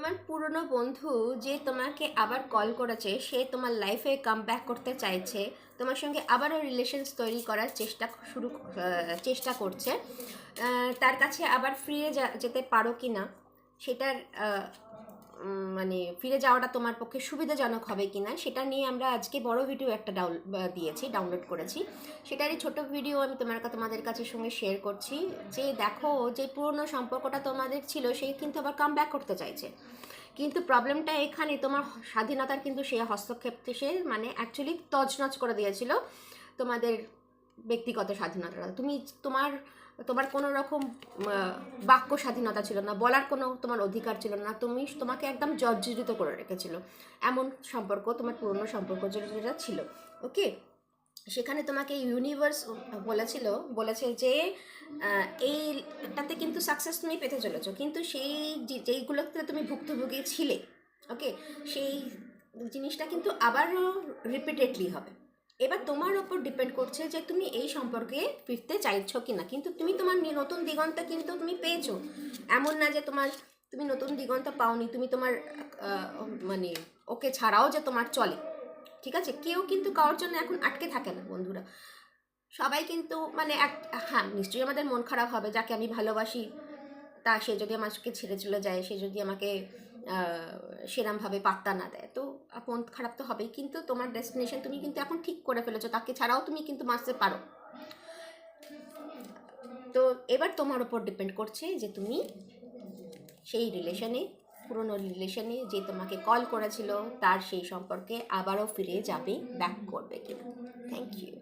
তোমার পুরনো বন্ধু যে তোমাকে আবার কল করেছে, সে তোমার লাইফে কাম ব্যাক করতে চাইছে, তোমার সঙ্গে আবারও রিলেশনস তৈরি করার চেষ্টা করছে। তার কাছে আবার ফিরে যেতে পারো কি না সেটার মানে ফিরে যাওয়াটা তোমার পক্ষে সুবিধাজনক হবে কি না সেটা নিয়ে আমরা আজকে বড় ভিডিও একটা ডাউনলোড করেছি। সেটারই ছোট ভিডিও আমি তোমাদের কাছে সঙ্গে শেয়ার করছি। যে দেখো, যে পুরনো সম্পর্কটা তোমাদের ছিল সে কিন্তু আবার কাম ব্যাক করতে চাইছে, কিন্তু প্রবলেমটা এখানে তোমার স্বাধীনতার কিন্তু সে হস্তক্ষেপে সে মানে অ্যাকচুয়ালি তছনছ করে দিয়েছিল তোমাদের ব্যক্তিগত স্বাধীনতা। তোমার তোমার কোনো রকম বাক্য স্বাধীনতা ছিল না, বলার কোনো তোমার অধিকার ছিল না, তোমাকে একদম জর্জরিত করে রেখেছিল। এমন সম্পর্ক তোমার পুরনো সম্পর্ক যেটা ছিল। ওকে, সেখানে তোমাকে ইউনিভার্স বলেছে যে এইটাতে কিন্তু সাকসেস তুমি পেতে চলেছো, কিন্তু সেই যেইগুলোতে তুমি ভুক্তভোগী ছিলে, ওকে, সেই জিনিসটা কিন্তু আবারও রিপিটেডলি হবে। এবার তোমার ওপর ডিপেন্ড করছে যে তুমি এই সম্পর্কে ফিরতে চাইছো কি না। কিন্তু তোমার নতুন দিগন্ত কিন্তু তুমি পেয়েছো, এমন না যে তুমি নতুন দিগন্ত পাওনি। তুমি তোমার মানে ওকে ছাড়াও যে তোমার চলে, ঠিক আছে। কেউ কিন্তু কারোর জন্য এখন আটকে থাকে না বন্ধুরা। সবাই কিন্তু মানে হ্যাঁ, নিশ্চয়ই আমাদের মন খারাপ হবে, যাকে আমি ভালোবাসি সে যদি আমাকে ছেড়ে চলে যায়, সে যদি আমাকে সেরমভাবে পাত্তা না দেয়, তো মন খারাপ তো হবেই। কিন্তু তোমার ডেস্টিনেশন তুমি কিন্তু এখন ঠিক করে ফেলেছো, তাকে ছাড়াও তুমি কিন্তু বাঁচতে পারো। তো এবার তোমার ওপর ডিপেন্ড করছে যে তুমি সেই পুরনো রিলেশনে যে তোমাকে কল করেছিল তার সেই সম্পর্কে আবারও ফিরে যাবে, ব্যাক করবে কিনা। Thank you.